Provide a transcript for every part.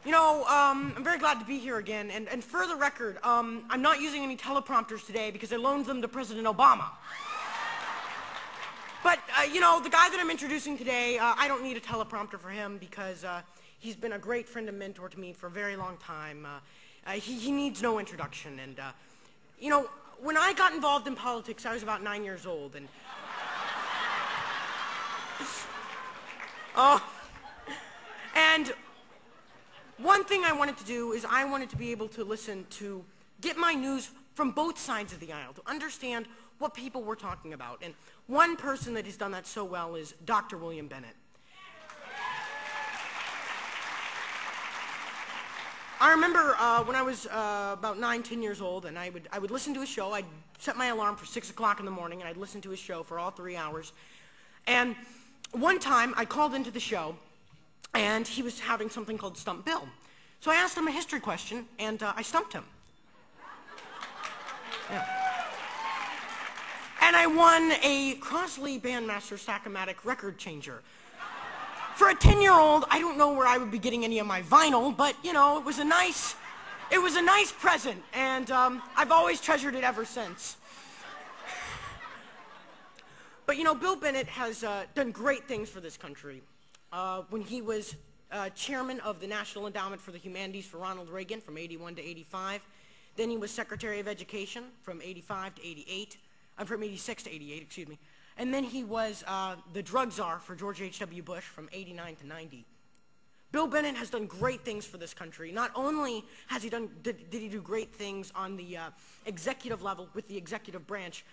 I'm very glad to be here again, and for the record, I'm not using any teleprompters today because I loaned them to President Obama. But, the guy that I'm introducing today, I don't need a teleprompter for him because he's been a great friend and mentor to me for a very long time. He needs no introduction, and, when I got involved in politics, I was about 9 years old, and... And one thing I wanted to do is I wanted to be able to get my news from both sides of the aisle, to understand what people were talking about. And one person that has done that so well is Dr. William Bennett. I remember when I was about 9, 10 years old, and I would listen to his show. I'd set my alarm for 6 o'clock in the morning, and I'd listen to his show for all 3 hours. And one time, I called into the show, and he was having something called Stump Bill. So I asked him a history question, and I stumped him. Yeah. And I won a Crosley Bandmaster Stackomatic record changer. For a 10-year-old, I don't know where I would be getting any of my vinyl, but, it was a nice present, and I've always treasured it ever since. But, Bill Bennett has done great things for this country. When he was chairman of the National Endowment for the Humanities for Ronald Reagan from 81 to 85. Then he was Secretary of Education from 85 to 88. I'm from 86 to 88, excuse me. And then he was the drug czar for George H.W. Bush from 89 to 90. Bill Bennett has done great things for this country. Not only has he did he do great things on the executive level with the executive branch,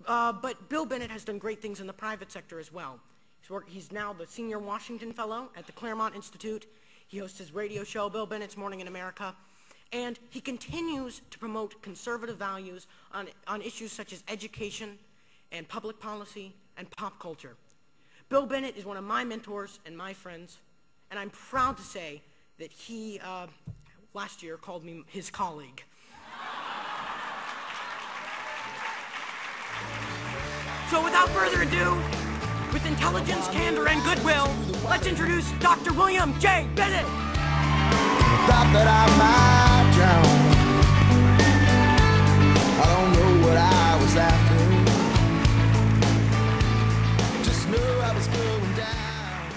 but Bill Bennett has done great things in the private sector as well. He's now the Senior Washington Fellow at the Claremont Institute. He hosts his radio show, Bill Bennett's Morning in America. And he continues to promote conservative values on issues such as education and public policy and pop culture. Bill Bennett is one of my mentors and my friends, and I'm proud to say that he, last year, called me his colleague. So without further ado, with intelligence, candor, and goodwill, let's introduce Dr. William J. Bennett. Thought that I might drown. I don't know what I was after. Just knew I was going down.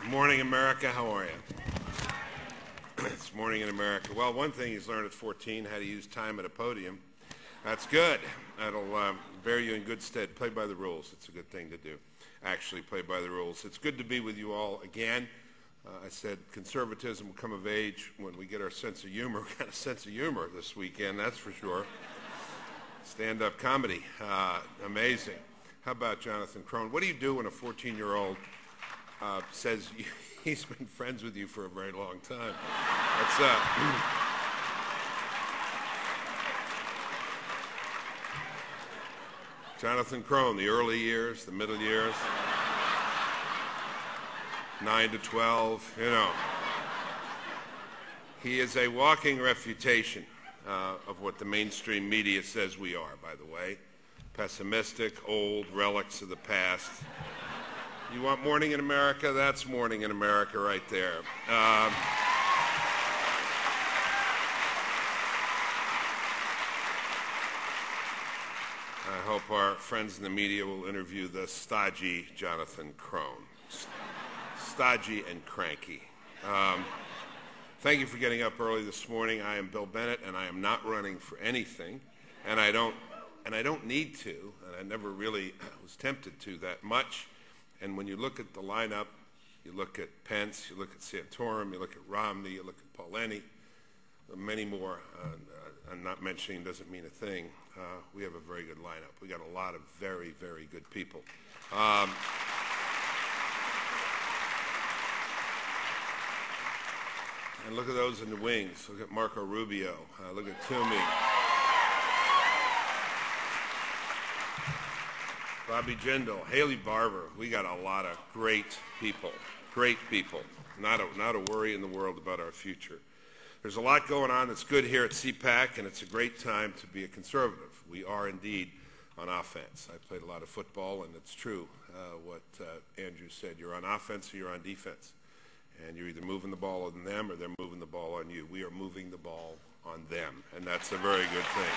Good morning, America. How are you? It's Morning in America. Well, one thing he's learned at 14, how to use time at a podium. That's good. That'll bear you in good stead. Play by the rules. It's a good thing to do. Actually, play by the rules. It's good to be with you all again. I said conservatism will come of age when we get our sense of humor. We got a sense of humor this weekend, that's for sure. Stand-up comedy. Amazing. How about Jonathan Krohn? What do you do when a 14-year-old says he's been friends with you for a very long time? That's Jonathan Krohn, the early years, the middle years, 9 to 12, He is a walking refutation of what the mainstream media says we are, by the way. Pessimistic, old, relics of the past. You want Morning in America? That's Morning in America right there. I hope our friends in the media will interview the stodgy Jonathan Krohn. Stodgy and cranky. Thank you for getting up early this morning. I am Bill Bennett, and I am not running for anything, and I don't need to, and I never really was tempted to that much. And when you look at the lineup, you look at Pence, you look at Santorum, you look at Romney, you look at Paulini, many more. I'm not mentioning doesn't mean a thing. We have a very good lineup. We got a lot of very, very good people. And look at those in the wings. Look at Marco Rubio. Look at Toomey. Bobby Jindal, Haley Barbour. We got a lot of great people. Great people. Not a worry in the world about our future. There's a lot going on that's good here at Cpac, and it's a great time to be a conservative. We are indeed on offense. I played a lot of football, and it's true what Andrew said. You're on offense or you're on defense. And you're either moving the ball on them or they're moving the ball on you. We are moving the ball on them, and that's a very good thing.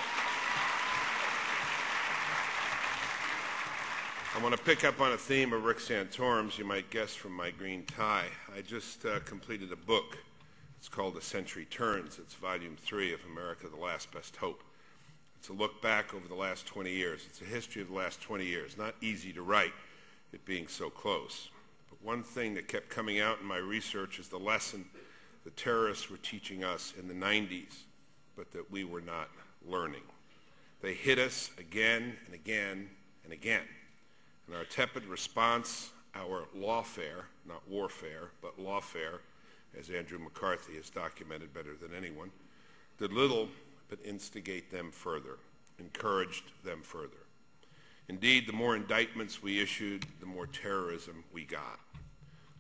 I want to pick up on a theme of Rick Santorum's, you might guess from my green tie. I just completed a book. It's called A Century Turns. It's volume 3 of America, the Last Best Hope. It's a look back over the last 20 years. It's a history of the last 20 years. Not easy to write, it being so close. But one thing that kept coming out in my research is the lesson the terrorists were teaching us in the 90s, but that we were not learning. They hit us again and again and again. And our tepid response, our lawfare, not warfare, but lawfare, as Andrew McCarthy has documented better than anyone, did little but instigate them further, encouraged them further. Indeed, the more indictments we issued, the more terrorism we got.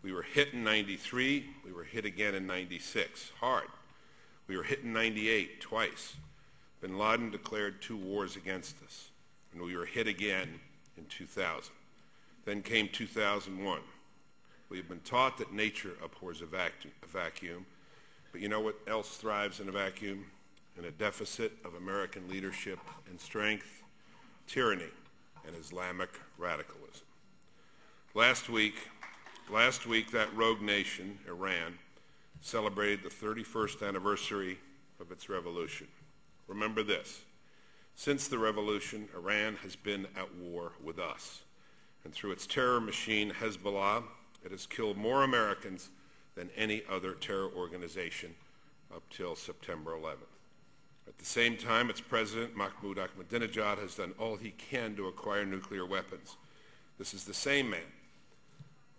We were hit in 93, we were hit again in 96, hard. We were hit in 98, twice. Bin Laden declared 2 wars against us, and we were hit again in 2000. Then came 2001. We have been taught that nature abhors a vacuum, but you know what else thrives in a vacuum? In a deficit of American leadership and strength, tyranny and Islamic radicalism. Last week, that rogue nation, Iran, celebrated the 31st anniversary of its revolution. Remember this: since the revolution, Iran has been at war with us. And through its terror machine, Hezbollah, it has killed more Americans than any other terror organization up till September 11th. At the same time, its president, Mahmoud Ahmadinejad, has done all he can to acquire nuclear weapons. This is the same man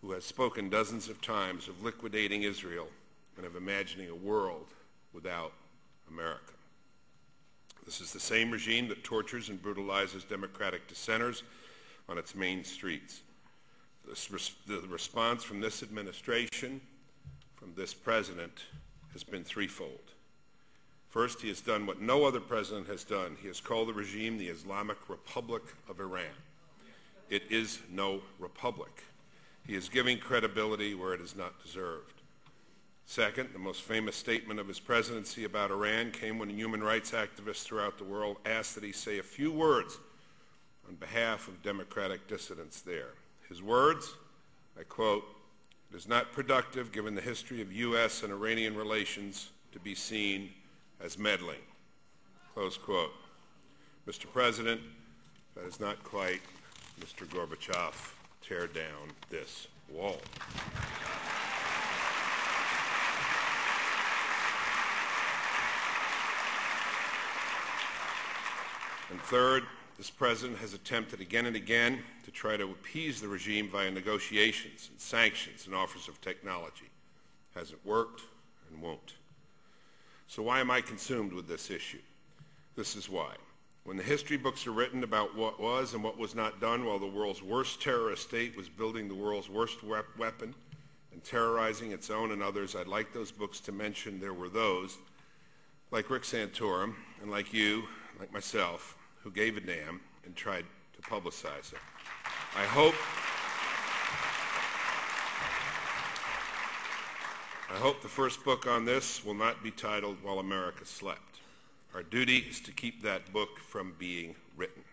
who has spoken dozens of times of liquidating Israel and of imagining a world without America. This is the same regime that tortures and brutalizes democratic dissenters on its main streets. The response from this administration, from this president, has been threefold. First, he has done what no other president has done. He has called the regime the Islamic Republic of Iran. It is no republic. He is giving credibility where it is not deserved. Second, the most famous statement of his presidency about Iran came when human rights activists throughout the world asked that he say a few words on behalf of democratic dissidents there. His words, I quote, "It is not productive, given the history of U.S. and Iranian relations, to be seen as meddling." Close quote. Mr. President, that is not quite Mr. Gorbachev. Tear down this wall. And third, this president has attempted again and again to try to appease the regime via negotiations and sanctions and offers of technology. Hasn't worked and won't. So why am I consumed with this issue? This is why. When the history books are written about what was and what was not done while the world's worst terrorist state was building the world's worst weapon and terrorizing its own and others, I'd like those books to mention there were those, like Rick Santorum, and like you, like myself, who gave a damn and tried to publicize it. I hope the first book on this will not be titled While America Slept. Our duty is to keep that book from being written.